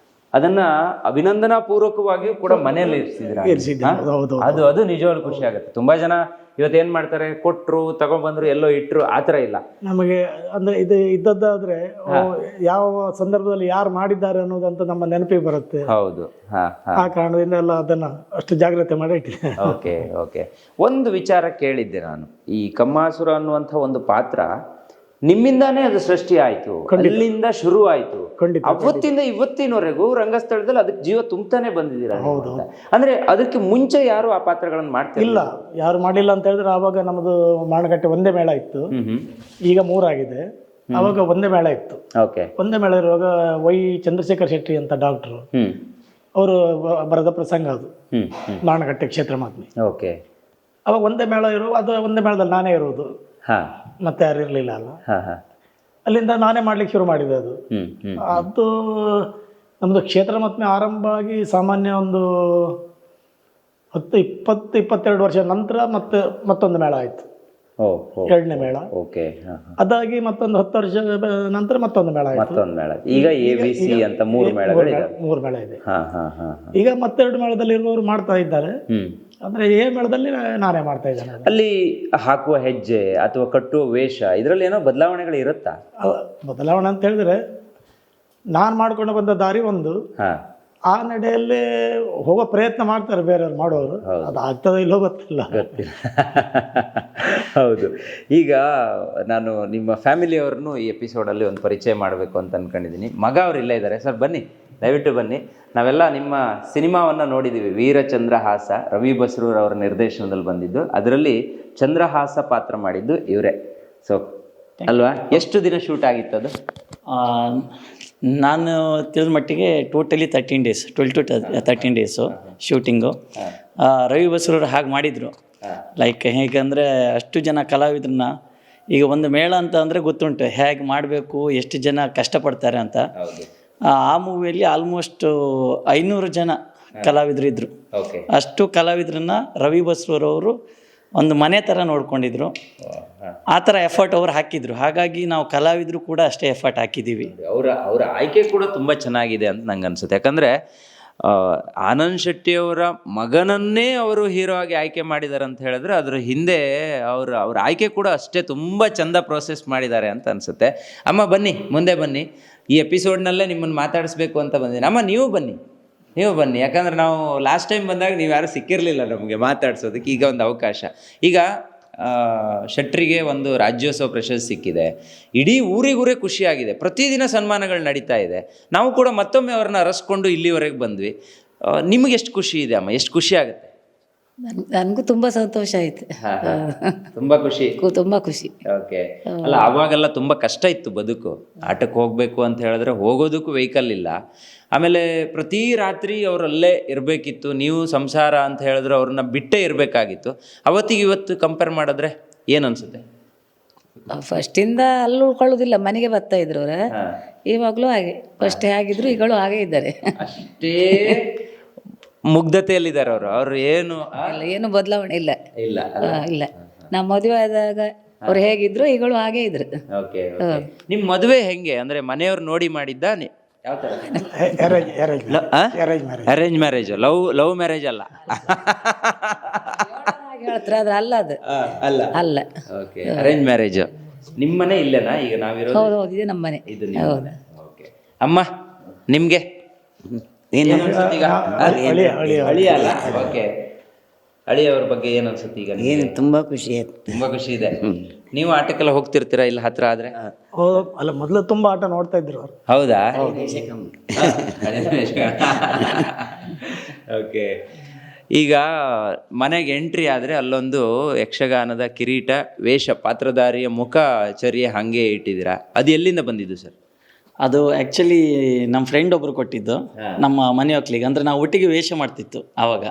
ಅದನ್ನ ಅಭಿನಂದನಾ ಪೂರ್ವಕವಾಗಿಯೂ ಕೂಡ ಮನೆಯಲ್ಲಿ ಇರಿಸಿದ್ರು. ಅದು ನಿಜವಾಗ್ಲೂ ಖುಷಿ ಆಗುತ್ತೆ. ತುಂಬಾ ಜನ ಇವತ್ತೇನ್ ಮಾಡ್ತಾರೆ, ಕೊಟ್ರು ತಗೊಂಡ್ಬಂದ್ರು ಎಲ್ಲೋ ಇಟ್ರು, ಆತರ ಇಲ್ಲ.
ನಮಗೆ ಅಂದ್ರೆ ಇದು ಇದ್ದದ್ದಾದ್ರೆ ಯಾವ ಸಂದರ್ಭದಲ್ಲಿ ಯಾರು ಮಾಡಿದ್ದಾರೆ ಅನ್ನೋದಂತ ನಮ್ಮ ನೆನಪಿಗೆ ಬರುತ್ತೆ.
ಹೌದು,
ಆ ಕಾರಣದಿಂದ ಎಲ್ಲ ಅದನ್ನ ಅಷ್ಟು ಜಾಗ್ರತೆ ಮಾಡಿ ಇಟ್ಟಿದೆ.
ಓಕೆ. ಒಂದು ವಿಚಾರ ಕೇಳಿದ್ದೆ ನಾನು, ಈ ಕಮ್ಮಾಸುರ ಅನ್ನುವಂಥ ಒಂದು ಪಾತ್ರ ನಿಮ್ಮಿಂದಾನೇ ಅದು ಸೃಷ್ಟಿ ಆಯ್ತು, ಅಲ್ಲಿಂದ ಶುರು ಆಯ್ತು. ಅವತ್ತಿಂದ ಇವತ್ತಿನವರೆಗೂ ರಂಗಸ್ಥಳದಲ್ಲಿ ಅದಕ್ಕೆ ಜೀವ ತುಂಬತಾನೆ ಬಂದಿದ್ದೀರಾ. ಅಂದ್ರೆ ಅದಕ್ಕೆ ಮುಂಚೆ ಯಾರು ಆ ಪಾತ್ರಗಳನ್ನು ಮಾಡ್ತಿಲ್ಲ?
ಇಲ್ಲ, ಯಾರು ಮಾಡಿಲ್ಲ ಅಂತ ಹೇಳಿದ್ರೆ ಆವಾಗ ನಮ್ದು ಮಾರಣಕಟ್ಟೆ ಒಂದೇ ಮೇಳ ಇತ್ತು. ಈಗ 3 ಆಗಿದೆ. ಅವಾಗ ಒಂದೇ ಮೇಳ ಇತ್ತು. ಒಂದೇ ಮೇಳ ಇರುವಾಗ ವೈ ಚಂದ್ರಶೇಖರ್ ಶೆಟ್ಟಿ ಅಂತ ಡಾಕ್ಟರ್ ಅವರು ಬರೆದ ಪ್ರಸಂಗ ಅದು, ಮಾರಣಕಟ್ಟೆ ಕ್ಷೇತ್ರ ಮಹಾತ್ಮೆ. ಅವಾಗ ಒಂದೇ ಮೇಳ ಇರುವ, ಅದು ಒಂದೇ ಮೇಳದಲ್ಲಿ ನಾನೇ ಇರುವುದು, ಮತ್ತೆ ಯಾರು ಇರ್ಲಿಲ್ಲ ಅಲ್ಲ. ಅಲ್ಲಿಂದ ನಾನೇ ಮಾಡ್ಲಿಕ್ಕೆ ಶುರು ಮಾಡಿದೆ. ಅದು ನಮ್ದು ಕ್ಷೇತ್ರ ಮಹಾತ್ಮೆ ಆರಂಭ ಆಗಿ ಸಾಮಾನ್ಯ ಒಂದು 10-20-22 ವರ್ಷ ನಂತರ ಮತ್ತೊಂದು ಮೇಳ ಆಯ್ತು. ಎರಡನೇ ಮೇಳ.
ಓಕೆ.
ಅದಾಗಿ ಮತ್ತೊಂದು 10 ವರ್ಷ ನಂತರ ಮತ್ತೊಂದು ಮೇಳ ಆಯ್ತು.
ಮತ್ತೊಂದು ಮೇಳ. ಈಗ ABC ಅಂತ 3 ಮೇಳಗಳಿದೆ.
3 ಮೇಳ ಇದೆ. ಈಗ ಮತ್ತೆರಡು ಮೇಳದಲ್ಲಿ ಇರುವವರು ಮಾಡ್ತಾ ಇದ್ದಾರೆ. ಅಂದ್ರೆ ಈ ಮೇಳದಲ್ಲಿ ನಾನೇ ಮಾಡ್ತಾ ಇದ್ದೇನೆ.
ಅಲ್ಲಿ ಹಾಕುವ ಹೆಜ್ಜೆ ಅಥವಾ ಕಟ್ಟುವ ವೇಷ ಇದರಲ್ಲಿ ಏನೋ ಬದಲಾವಣೆಗಳು ಇರುತ್ತಾ?
ಬದಲಾವಣೆ ಅಂತ ಹೇಳಿದ್ರೆ ನಾನು ಮಾಡ್ಕೊಂಡು ಬಂದ ದಾರಿ ಒಂದು, ಆ ನಡೆಯಲ್ಲಿ ಹೋಗೋ ಪ್ರಯತ್ನ ಮಾಡ್ತಾರೆ ಬೇರೆಯವ್ರು ಮಾಡೋರು. ಅದು ಆಗ್ತದೆ ಇಲ್ಲೋ ಗೊತ್ತಿಲ್ಲ.
ಹೌದು. ಈಗ ನಾನು ನಿಮ್ಮ ಫ್ಯಾಮಿಲಿಯವ್ರನ್ನು ಈ ಎಪಿಸೋಡಲ್ಲಿ ಒಂದು ಪರಿಚಯ ಮಾಡಬೇಕು ಅಂತ ಅನ್ಕೊಂಡಿದ್ದೀನಿ. ಮಗ ಅವ್ರು ಇಲ್ಲೇ ಇದ್ದಾರೆ. ಸರ್ ಬನ್ನಿ, ದಯವಿಟ್ಟು ಬನ್ನಿ. ನಾವೆಲ್ಲ ನಿಮ್ಮ ಸಿನಿಮಾವನ್ನು ನೋಡಿದ್ದೀವಿ, ವೀರಚಂದ್ರಹಾಸ, ರವಿ ಬಸ್ರೂರ್ ಅವರ ನಿರ್ದೇಶನದಲ್ಲಿ ಬಂದಿದ್ದು. ಅದರಲ್ಲಿ ಚಂದ್ರಹಾಸ ಪಾತ್ರ ಮಾಡಿದ್ದು ಇವರೇ. ಸೊ ಅಲ್ವಾ? ಎಷ್ಟು ದಿನ ಶೂಟ್ ಆಗಿತ್ತು ಅದು?
ನಾನು ತಿಳಿದ ಮಟ್ಟಿಗೆ totally 13 days, 12 to 13 days shooting. Ravi Basrur ಹಾಗೆ ಮಾಡಿದರು. ಲೈಕ್ ಹೇಗಂದರೆ ಅಷ್ಟು ಜನ ಕಲಾವಿದ್ರನ್ನ, ಈಗ ಒಂದು ಮೇಳ ಅಂತ ಅಂದರೆ ಗೊತ್ತುಂಟು ಹೇಗೆ ಮಾಡಬೇಕು, ಎಷ್ಟು ಜನ ಕಷ್ಟಪಡ್ತಾರೆ ಅಂತ. ಆ ಮೂವಿಯಲ್ಲಿ ಆಲ್ಮೋಸ್ಟ್ 500 ಜನ ಕಲಾವಿದರು ಇದ್ದರು. ಅಷ್ಟು ಕಲಾವಿದ್ರನ್ನ ರವಿ ಬಸ್ರೂರವರು ಒಂದು ಮನೆ ಥರ ನೋಡ್ಕೊಂಡಿದ್ರು. ಆ ಥರ ಎಫರ್ಟ್ ಅವ್ರು ಹಾಕಿದ್ರು. ಹಾಗಾಗಿ ನಾವು ಕಲಾವಿದರು ಕೂಡ ಅಷ್ಟೇ ಎಫರ್ಟ್ ಹಾಕಿದ್ದೀವಿ.
ಅವರ ಆಯ್ಕೆ ಕೂಡ ತುಂಬ ಚೆನ್ನಾಗಿದೆ ಅಂತ ನಂಗೆ ಅನ್ಸುತ್ತೆ. ಯಾಕಂದರೆ ಆನಂದ್ ಶೆಟ್ಟಿಯವರ ಮಗನನ್ನೇ ಅವರು ಹೀರೋ ಆಗಿ ಆಯ್ಕೆ ಮಾಡಿದ್ದಾರೆ ಅಂತ ಹೇಳಿದ್ರೆ ಅದ್ರ ಹಿಂದೆ ಅವ್ರ ಆಯ್ಕೆ ಕೂಡ ಅಷ್ಟೇ ತುಂಬ ಚಂದ ಪ್ರೋಸೆಸ್ ಮಾಡಿದ್ದಾರೆ ಅಂತ ಅನಿಸುತ್ತೆ. ಅಮ್ಮ ಬನ್ನಿ, ಮುಂದೆ ಬನ್ನಿ. ಈ ಎಪಿಸೋಡ್ನಲ್ಲೇ ನಿಮ್ಮನ್ನು ಮಾತಾಡಿಸ್ಬೇಕು ಅಂತ ಬಂದಿದ್ದೀನಿ. ಅಮ್ಮ ನೀವು ಬನ್ನಿ. ಯಾಕಂದ್ರೆ ನಾವು ಲಾಸ್ಟ್ ಟೈಮ್ ಬಂದಾಗ ನೀವು ಯಾರು ಸಿಕ್ಕಿರಲಿಲ್ಲ ನಮಗೆ ಮಾತಾಡ್ಸೋದಕ್ಕೆ. ಈಗ ಒಂದು ಅವಕಾಶ. ಈಗ ಶೆಟ್ರಿಗೆ ಒಂದು ರಾಜ್ಯೋತ್ಸವ ಪ್ರಶಸ್ತಿ ಸಿಕ್ಕಿದೆ. ಇಡೀ ಊರಿಗೂರೇ ಖುಷಿಯಾಗಿದೆ. ಪ್ರತಿದಿನ ಸನ್ಮಾನಗಳು ನಡೀತಾ ಇದೆ. ನಾವು ಕೂಡ ಮತ್ತೊಮ್ಮೆ ಅವ್ರನ್ನ ಅರಸ್ಕೊಂಡು ಇಲ್ಲಿವರೆಗೆ ಬಂದ್ವಿ. ನಿಮಗೆ ಎಷ್ಟು ಖುಷಿ ಇದೆ ಅಮ್ಮ? ಎಷ್ಟು ಖುಷಿ ಆಗುತ್ತೆ?
ನನಗೂ ತುಂಬಾ ಸಂತೋಷ ಆಯ್ತು.
ತುಂಬಾ ಖುಷಿ. ಓಕೆ. ಅಲ್ಲ, ಅವಾಗೆಲ್ಲ ತುಂಬಾ ಕಷ್ಟ ಇತ್ತು ಬದುಕು. ಆಟಕ್ಕೆ ಹೋಗ್ಬೇಕು ಅಂತ ಹೇಳಿದ್ರೆ ಹೋಗೋದಕ್ಕೂ ವೆಹಿಕಲ್ ಇಲ್ಲ. ಆಮೇಲೆ ಪ್ರತಿ ರಾತ್ರಿ ಅವರಲ್ಲೇ ಇರಬೇಕಿತ್ತು. ನೀವು ಸಂಸಾರ ಅಂತ ಹೇಳಿದ್ರೆ ಅವ್ರನ್ನ ಬಿಟ್ಟೇ ಇರಬೇಕಾಗಿತ್ತು. ಅವತ್ತಿಗೆ ಇವತ್ತು ಕಂಪೇರ್ ಮಾಡಿದ್ರೆ ಏನು ಅನ್ಸುತ್ತೆ?
ಫಸ್ಟಿಂದ ಅಲ್ಲಿ ಉಳ್ಕೊಳ್ಳೋದಿಲ್ಲ, ಮನೆಗೆ ಬರ್ತಾ ಇದ್ರು ಅವ್ರ. ಇವಾಗಲೂ ಹಾಗೆ, ಫಸ್ಟ್ ಹೇಗಿದ್ರು ಈಗಳು ಹಾಗೆ ಇದ್ದಾರೆ.
ಅಷ್ಟೇ ಮುಗ್ಧತೆಯಲ್ಲಿದ್ದಾರೆ ಅವ್ರು
ಏನು ಬದಲಾವಣೆ ಇಲ್ಲ. ನಮ್ಮ ಮದುವೆ ಆದಾಗ ಅವ್ರು ಹೇಗಿದ್ರು ಈಗಳು ಹಾಗೆ ಇದ್ರು.
ನಿಮ್ ಮದುವೆ ಹೆಂಗೆ ಅಂದ್ರೆ ಮನೆಯವ್ರು ನೋಡಿ ಮಾಡಿದ್ದ? Arrange marriage? ಲವ್ ಮ್ಯಾರೇಜ್ ಅಲ್ಲ?
ಹೇಳ್ತಾರೆ ಆದ್ರೆ ಅಲ್ಲ, ಅದು ಅಲ್ಲ.
Arrange marriage. ನಿಮ್ಮನೆ ಇಲ್ಲೇನಾ ಈಗ ನಾವಿರೋದು?
ಹೌದು, ಇದೆ ನಮ್ಮನೆ.
ಅಮ್ಮ ನಿಮ್ಗೆ ಅಳಿಯವ್ರ ಬಗ್ಗೆ ಏನ್ ಅನ್ಸುತ್ತೆ ಈಗ?
ತುಂಬಾ ಖುಷಿ ಆಯ್ತು.
ತುಂಬಾ ಖುಷಿ ಇದೆ. ನೀವು ಆಟಕ್ಕೆಲ್ಲ ಹೋಗ್ತಿರ್ತೀರಾ ಇಲ್ಲ ಹತ್ರ ಆದ್ರೆ?
ಅಲ್ಲ, ಮೊದಲು ತುಂಬಾ ಆಟ ನೋಡ್ತಾ ಇದ್ರು ಅವ್ರು.
ಹೌದಾ? ಓಕೆ. ಈಗ ಮನೆಗೆ ಎಂಟ್ರಿ ಆದರೆ ಅಲ್ಲೊಂದು ಯಕ್ಷಗಾನದ ಕಿರೀಟ, ವೇಷ, ಪಾತ್ರಧಾರಿಯ ಮುಖ ಚರ್ಯೆ ಹಾಗೆ ಇಟ್ಟಿದ್ದೀರಾ. ಅದು ಎಲ್ಲಿಂದ ಬಂದಿದ್ದು ಸರ್?
ಅದು ಆ್ಯಕ್ಚುಲಿ ನಮ್ಮ ಫ್ರೆಂಡ್ ಒಬ್ರು ಕೊಟ್ಟಿದ್ದು, ನಮ್ಮ ಮನೆ ಮಕ್ಕಳಿಗೆ. ಅಂದರೆ ನಾವು ಒಟ್ಟಿಗೆ ವೇಷ ಮಾಡ್ತಿತ್ತು ಆವಾಗ.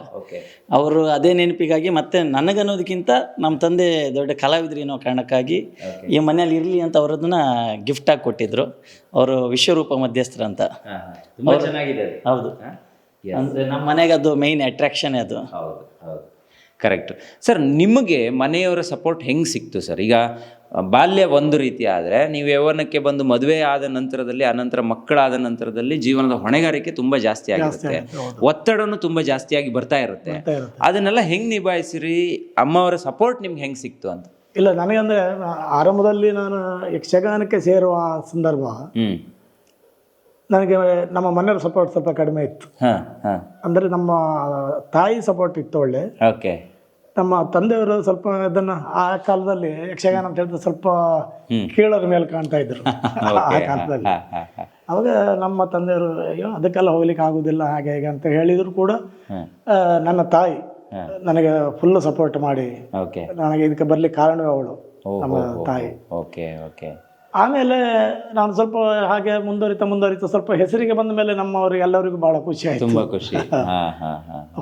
ಅವರು ಅದೇ ನೆನಪಿಗಾಗಿ, ಮತ್ತೆ ನನಗನ್ನೋದಕ್ಕಿಂತ ನಮ್ಮ ತಂದೆ ದೊಡ್ಡ ಕಲಾವಿದ್ರು ಅನ್ನೋ ಕಾರಣಕ್ಕಾಗಿ ಈ ಮನೆಯಲ್ಲಿ ಇರಲಿ ಅಂತ ಅವರದನ್ನ ಗಿಫ್ಟಾಗಿ ಕೊಟ್ಟಿದ್ರು. ಅವರು ವಿಶ್ವರೂಪ ಮಧ್ಯಸ್ಥರ ಅಂತ. ಹೌದು, ಅಂದರೆ ನಮ್ಮ ಮನೆಗೆ ಅದು ಮೇಯ್ನ್ ಅಟ್ರಾಕ್ಷನ್ ಅದು.
Correct sir. ನಿಮಗೆ ಮನೆಯವರ ಸಪೋರ್ಟ್ ಹೆಂಗೆ ಸಿಕ್ತು ಸರ್? ಈಗ ಬಾಲ್ಯ ಒಂದು ರೀತಿ ಆದರೆ ನೀವು ಯೌವನಕ್ಕೆ ಬಂದು ಮದುವೆ ಆದ ನಂತರದಲ್ಲಿ, ಅನಂತರ ಮಕ್ಕಳಾದ ನಂತರದಲ್ಲಿ ಜೀವನದ ಹೊಣೆಗಾರಿಕೆ ತುಂಬ ಜಾಸ್ತಿ ಆಗಿರುತ್ತೆ, ಒತ್ತಡನೂ ತುಂಬ ಜಾಸ್ತಿಯಾಗಿ ಬರ್ತಾ ಇರುತ್ತೆ. ಅದನ್ನೆಲ್ಲ ಹೆಂಗೆ ನಿಭಾಯಿಸಿರಿ? ಅಮ್ಮವರ ಸಪೋರ್ಟ್ ನಿಮ್ಗೆ ಹೆಂಗೆ ಸಿಕ್ತು ಅಂತ?
ಇಲ್ಲ, ನನಗಂದ್ರೆ ಆರಂಭದಲ್ಲಿ ನಾನು ಯಕ್ಷಗಾನಕ್ಕೆ ಸೇರುವ ಸಂದರ್ಭ ನನಗೆ ನಮ್ಮ ಮನೆಯವ್ರ ಸಪೋರ್ಟ್ ಸ್ವಲ್ಪ ಕಡಿಮೆ ಇತ್ತು. ಅಂದ್ರೆ ನಮ್ಮ ತಾಯಿ ಸಪೋರ್ಟ್ ಇತ್ತು ಒಳ್ಳೆ. ನಮ್ಮ ತಂದೆಯವರು ಸ್ವಲ್ಪ ಅದನ್ನ ಆ ಕಾಲದಲ್ಲಿ ಯಕ್ಷಗಾನ ಅಂತ ಹೇಳಿದ್ರೆ ಸ್ವಲ್ಪ ಕೀಳರ ಮೇಲೆ ಕಾಣ್ತಾ ಇದ್ರು ಆ ಕಾಲದಲ್ಲಿ. ಅವಾಗ ನಮ್ಮ ತಂದೆಯವರು ಅಯ್ಯೋ ಅದಕ್ಕೆಲ್ಲ ಹೋಗ್ಲಿಕ್ಕೆ ಆಗುದಿಲ್ಲ ಹಾಗೆ ಹೇಗೆ ಅಂತ ಹೇಳಿದ್ರು ಕೂಡ ನನ್ನ ತಾಯಿ ನನಗೆ ಫುಲ್ ಸಪೋರ್ಟ್ ಮಾಡಿ ನನಗೆ ಇದಕ್ಕೆ ಬರ್ಲಿಕ್ಕೆ ಕಾರಣವೇ ಅವಳು, ನಮ್ಮ ತಾಯಿ. ಆಮೇಲೆ ನಾನು ಸ್ವಲ್ಪ ಹಾಗೆ ಮುಂದುವರಿತಾ ಸ್ವಲ್ಪ ಹೆಸರಿಗೆ ಬಂದ ಮೇಲೆ ನಮ್ಮವ್ರಿಗೆ ಎಲ್ಲರಿಗೂ ಬಹಳ ಖುಷಿ ಆಯ್ತು.
ತುಂಬಾ ಖುಷಿ.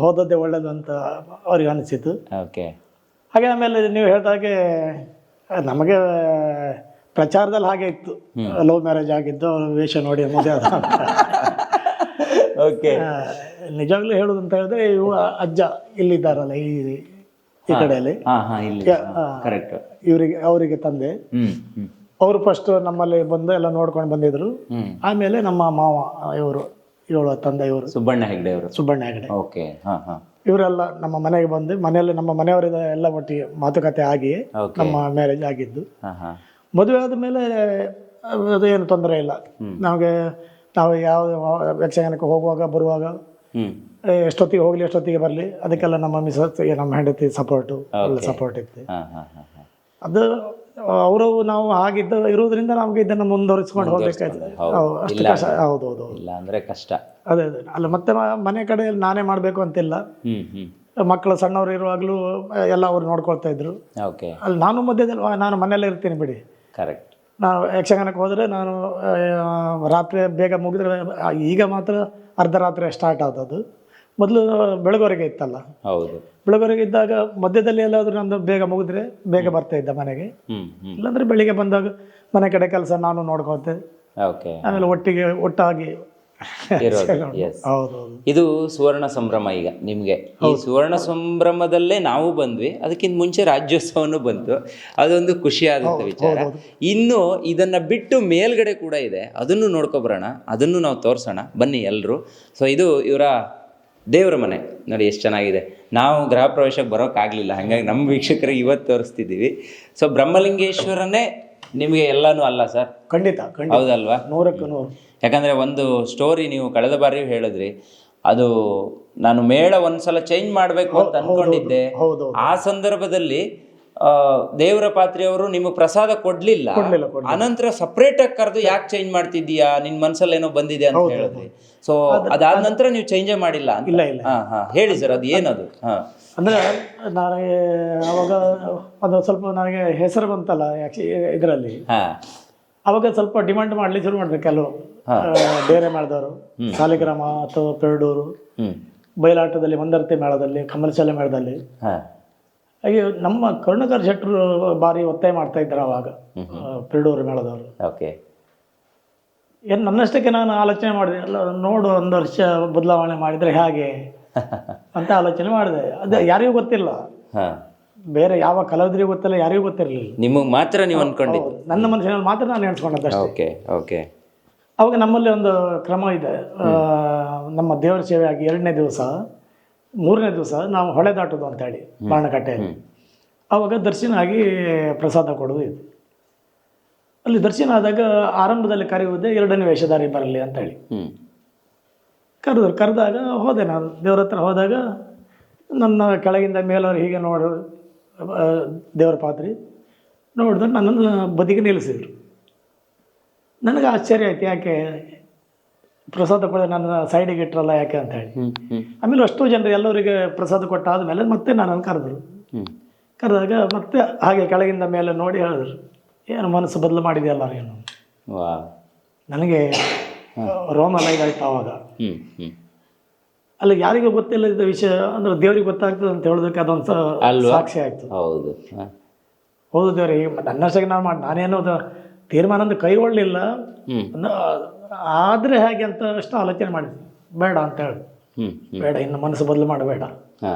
ಹೋದದ್ದೇ ಒಳ್ಳೇದು ಅಂತ ಅವ್ರಿಗೆ ಅನಿಸಿತು. ಹಾಗೆ ಆಮೇಲೆ ನೀವು ಹೇಳಿದಾಗೆ ನಮಗೆ ಪ್ರಚಾರದಲ್ಲಿ ಹಾಗೆ ಇತ್ತು, ಲವ್ ಮ್ಯಾರೇಜ್ ಆಗಿದ್ದು ಅವ್ರ ವೇಷ ನೋಡಿ ಮದುವೆ ಆದ. ನಿಜವಾಗ್ಲೂ ಹೇಳುದು ಅಂತ ಹೇಳಿದ್ರೆ ಇವು ಅಜ್ಜ ಇಲ್ಲಿದ್ದಾರಲ್ಲ, ಈ ಈ ಕಡೆಯಲ್ಲಿ
ಇಲ್ಲಿ ಕರೆಕ್ಟ್.
ಅವರಿಗೆ ತಂದೆ. ಅವರು ಫಸ್ಟ್ ನಮ್ಮಲ್ಲಿ ಬಂದು ಎಲ್ಲ ನೋಡ್ಕೊಂಡು ಬಂದಿದ್ರು. ಆಮೇಲೆ ನಮ್ಮ ಮಾವ ಇವಳ ತಂದೆ ಇವರು
ಸುಬ್ಬಣ್ಣ ಹೆಗ್ಡೆ ಅವರು.
ಸುಬ್ಬಣ್ಣ ಹೆಗ್ಡೆ.
ಓಕೆ.
ಇವರೆಲ್ಲ ನಮ್ಮ ಮನೆಗೆ ಬಂದು ಮನೆಯಲ್ಲಿ ನಮ್ಮ ಮನೆಯವರ ಎಲ್ಲ ಒಟ್ಟಿಗೆ ಮಾತುಕತೆ ಆಗಿ ನಮ್ಮ ಮ್ಯಾರೇಜ್ ಆಗಿದ್ದು. ಮದುವೆ ಆದಮೇಲೆ ಅದು ಏನು ತೊಂದರೆ ಇಲ್ಲ ನಮಗೆ. ನಾವು ಯಾವ ಯಕ್ಷಗಾನಕ್ಕೆ ಹೋಗುವಾಗ ಬರುವಾಗ ಎಷ್ಟೊತ್ತಿಗೆ ಹೋಗ್ಲಿ ಎಷ್ಟೊತ್ತಿಗೆ ಬರಲಿ ಅದಕ್ಕೆಲ್ಲ ನಮ್ಮ ಮಿಸಸ್ ನಮ್ಮ ಹೆಂಡತಿ ಸಪೋರ್ಟು ಒಳ್ಳೆ ಸಪೋರ್ಟ್ ಇತ್ತು. ಅದು ಅವರು ನಾವು ಹಾಗಿದ್ದ ಇರುವುದರಿಂದ ನಮ್ಗೆ ಇದನ್ನು ಮುಂದುವರಿಸ್ಕೊಂಡು ಹೋಗ್ಬೇಕಾಯ್ತದೆ. ಅಷ್ಟು ಕಷ್ಟ. ಹೌದೌದು.
ಇಲ್ಲ ಅಂದ್ರೆ ಕಷ್ಟ.
ಅದೇ ಅಲ್ಲ ಮತ್ತೆ ಮನೆ ಕಡೆ ನಾನೇ ಮಾಡಬೇಕು ಅಂತಿಲ್ಲ. ಮಕ್ಕಳು ಸಣ್ಣವರು ಇರುವಾಗಲೂ ಎಲ್ಲ ಅವ್ರು ನೋಡ್ಕೊಳ್ತಾ ಇದ್ರು. ಅಲ್ಲಿ ನಾನು ಮಧ್ಯದಲ್ಲಿ ನಾನು ಮನೆಯಲ್ಲೇ ಇರ್ತೀನಿ ಬಿಡಿ.
ಕರೆಕ್ಟ್.
ನಾವು ಯಕ್ಷಗಾನಕ್ಕೆ ಹೋದರೆ ನಾನು ರಾತ್ರಿ ಬೇಗ ಮುಗಿದ್ರೆ, ಈಗ ಮಾತ್ರ ಅರ್ಧ ರಾತ್ರಿ ಸ್ಟಾರ್ಟ್ ಆದದ್ದು. ಮೊದಲು ಬೆಳಗುವರೆಗೆ ಇತ್ತಲ್ಲ.
ಹೌದು.
ಬೆಳಗುವರೆಗೆ ಇದ್ದಾಗ ಮಧ್ಯದಲ್ಲಿ ಎಲ್ಲಾದ್ರೂ ನಂದು ಬೇಗ ಮುಗಿದ್ರೆ ಬೇಗ ಬರ್ತಾ ಇದ್ದ ಮನೆಗೆ. ಇಲ್ಲಾಂದ್ರೆ ಬೆಳಿಗ್ಗೆ ಬಂದಾಗ ಮನೆ ಕಡೆ ಕೆಲಸ ನಾನು ನೋಡ್ಕೊತೆ. ಆಮೇಲೆ ಒಟ್ಟಾಗಿ
ಇದು ಸುವರ್ಣ ಸಂಭ್ರಮ. ಈಗ ನಿಮ್ಗೆ ಈ ಸುವರ್ಣ ಸಂಭ್ರಮದಲ್ಲೇ ನಾವು ಬಂದ್ವಿ. ಅದಕ್ಕಿಂತ ಮುಂಚೆ ರಾಜ್ಯೋತ್ಸವನು ಬಂತು. ಅದೊಂದು ಖುಷಿಯಾದಂಥ ವಿಚಾರ. ಇನ್ನು ಇದನ್ನ ಬಿಟ್ಟು ಮೇಲ್ಗಡೆ ಕೂಡ ಇದೆ, ಅದನ್ನು ನೋಡ್ಕೊಬರೋಣ, ಅದನ್ನು ನಾವು ತೋರ್ಸೋಣ ಬನ್ನಿ ಎಲ್ರು. ಸೊ ಇದು ಇವರ ದೇವರ ಮನೆ ನೋಡಿ ಎಷ್ಟು ಚೆನ್ನಾಗಿದೆ. ನಾವು ಗೃಹ ಪ್ರವೇಶಕ್ಕೆ ಬರೋಕ್ಕಾಗಲಿಲ್ಲ, ಹಾಗಾಗಿ ನಮ್ಮ ವೀಕ್ಷಕರಿಗೆ ಇವತ್ತು ತೋರಿಸ್ತಿದ್ದೀವಿ. ಸೊ ಬ್ರಹ್ಮಲಿಂಗೇಶ್ವರನೇ ನಿಮಗೆ ಎಲ್ಲನೂ ಅಲ್ಲ ಸರ್?
ಖಂಡಿತ.
ಹೌದಲ್ವಾ?
100ಕ್ಕೆ 100.
ಯಾಕಂದರೆ ಒಂದು ಸ್ಟೋರಿ ನೀವು ಕಳೆದ ಬಾರಿ ಹೇಳಿದ್ರಿ, ಅದು ನಾನು ಮೇಳ ಒಂದ್ಸಲ ಚೇಂಜ್ ಮಾಡಬೇಕು ಅಂತ ಅನ್ಕೊಂಡಿದ್ದೆ. ಆ ಸಂದರ್ಭದಲ್ಲಿ ದೇವರ ಪಾತ್ರೆಯವರು ನಿಮಗೆ ಪ್ರಸಾದ ಕೊಡ್ಲಿಲ್ಲ. ಅನಂತರ ಸಪ್ರೇಟ್ ಆಗಿ ಕರೆದು ಯಾಕೆ ಚೇಂಜ್ ಮಾಡ್ತಿದ್ದೀಯಾ, ನಿನ್ ಮನ್ಸಲ್ಲಿ ಏನೋ ಬಂದಿದೆ ಅಂತ ಹೇಳಿದ್ರಿ. ಸೊ ಅದಾದ ನಂತರ ನೀವು ಚೇಂಜೇ ಮಾಡಿಲ್ಲ? ಹೇಳಿ ಸರ್, ಅದು ಏನದು?
ಅಂದ್ರೆ ನನಗೆ ಅವಾಗ ಅದು ಸ್ವಲ್ಪ ನನಗೆ ಹೆಸರು ಬಂತಲ್ಲ ಇದರಲ್ಲಿ, ಅವಾಗ ಸ್ವಲ್ಪ ಡಿಮಾಂಡ್ ಮಾಡ್ಲಿ ಶುರು ಮಾಡಿದೆ. ಕೆಲವು ಬೇರೆ ಮಾಡಿದವರು ಸಾಲಿಗ್ರಾಮ ಅಥವಾ ಪೆರಡೂರು, ಬಯಲಾಟದಲ್ಲಿ, ಮಂದರ್ತಿ ಮೇಳದಲ್ಲಿ, ಕಮಲಶಾಲೆ ಮೇಳದಲ್ಲಿ. ಹಾಗೆ ನಮ್ಮ ಕರುಣಾಕರ್ ಶೆಟ್ಟರು ಬಾರಿ ಒತ್ತಾಯ ಮಾಡ್ತಾ ಇದ್ದಾರೆ ಅವಾಗ ಪೆರಡೂರು ಮೇಳದವರು. ಏನು ನನ್ನಷ್ಟಕ್ಕೆ ನಾನು ಆಲೋಚನೆ ಮಾಡಿದೆ, ಎಲ್ಲ ನೋಡು ಒಂದು ವರ್ಷ ಬದಲಾವಣೆ ಮಾಡಿದರೆ ಹೇಗೆ ಅಂತ ಆಲೋಚನೆ ಮಾಡಿದೆ. ಅದು ಯಾರಿಗೂ ಗೊತ್ತಿಲ್ಲ, ಬೇರೆ ಯಾವ ಕಲಾವಿದರಿಗೂ ಗೊತ್ತಿಲ್ಲ, ಯಾರಿಗೂ ಗೊತ್ತಿರಲಿಲ್ಲ.
ನಿಮಗೆ ಮಾತ್ರ ನೀವು ಅನ್ಕೊಂಡಿದ್ದು?
ನನ್ನ ಮನಸ್ಸಿನಲ್ಲಿ ಮಾತ್ರ ನಾನು ಎಣಿಸ್ಕೊಂಡದ್ದಷ್ಟೇ.
ಓಕೆ.
ಅವಾಗ ನಮ್ಮಲ್ಲಿ ಒಂದು ಕ್ರಮ ಇದೆ. ನಮ್ಮ ದೇವರ ಸೇವೆ ಆಗಿ 2ನೇ ದಿವಸ 3ನೇ ದಿವಸ ನಾವು ಹೊಳೆ ದಾಟೋದು ಅಂತೇಳಿ ಬಾಣಕಟ್ಟೆಯಲ್ಲಿ. ಆವಾಗ ದರ್ಶನ ಆಗಿ ಪ್ರಸಾದ ಕೊಡೋದು ಇದು. ಅಲ್ಲಿ ದರ್ಶನ ಆದಾಗ ಆರಂಭದಲ್ಲಿ ಕರೆಯುವುದೇ 2ನೇ ವೇಷಧಾರಿ ಬರಲಿ ಅಂತೇಳಿ ಕರೆದಾಗ ಹೋದೆ. ನಾನು ದೇವ್ರ ಹತ್ರ ಹೋದಾಗ ನನ್ನ ಕೆಳಗಿಂದ ಮೇಲವರು ಹೀಗೆ ನೋಡು ದೇವರ ಪಾತ್ರೆ ನೋಡಿದ್ರೆ ನನ್ನನ್ನು ಬದಿಗೆ ನಿಲ್ಲಿಸಿದ್ರು. ನನಗೆ ಆಶ್ಚರ್ಯ ಆಯ್ತು, ಯಾಕೆ ಪ್ರಸಾದ ಕೊಡ ನನ್ನ ಸೈಡಿಗೆ ಇಟ್ಟರಲ್ಲ ಯಾಕೆ ಅಂತ ಹೇಳಿ. ಆಮೇಲೆ ಅಷ್ಟು ಜನರು ಎಲ್ಲರಿಗೆ ಪ್ರಸಾದ ಕೊಟ್ಟಾದ್ಮೇಲೆ ಮತ್ತೆ ನನ್ನನ್ನು ಕರೆದಾಗ ಮತ್ತೆ ಹಾಗೆ ಕೆಳಗಿಂದ ಮೇಲೆ ನೋಡಿ ಹೇಳಿದ್ರು, ಏನು ಮನಸ್ಸು ಬದಲು ಮಾಡಿದೆಯಲ್ಲ ಏನು. ನನಗೆ ರೋಮ ಲೈಗಾಯ್ತು ಆವಾಗ. ಅಲ್ಲ ಯಾರಿಗೂ ಗೊತ್ತಿಲ್ಲ ಇದ್ದ ವಿಷಯ ಅಂದ್ರೆ ದೇವ್ರಿಗೆ ಗೊತ್ತಾಗ್ತದೆ ಅಂತ ಹೇಳೋದಕ್ಕೆ ಅದೊಂದು ಸಾಕ್ಷಿ ಆಯ್ತು. ಹೌದು ದೇವ್ರಿಗೆ ನನ್ನಷ್ಟಾಗಿ ನಾನೇನೋ ತೀರ್ಮಾನ ಅಂದ್ರೆ ಕೈಗೊಳ್ಳಲಿಲ್ಲ, ಆದ್ರೆ ಹಾಗೆ ಅಂತ ಅಷ್ಟು ಆಲೋಚನೆ ಮಾಡಿದ್ವಿ. ಬೇಡ ಅಂತ ಹೇಳಿ, ಬೇಡ ಇನ್ನು ಮನಸ್ಸು ಬದಲು ಮಾಡಬೇಡ,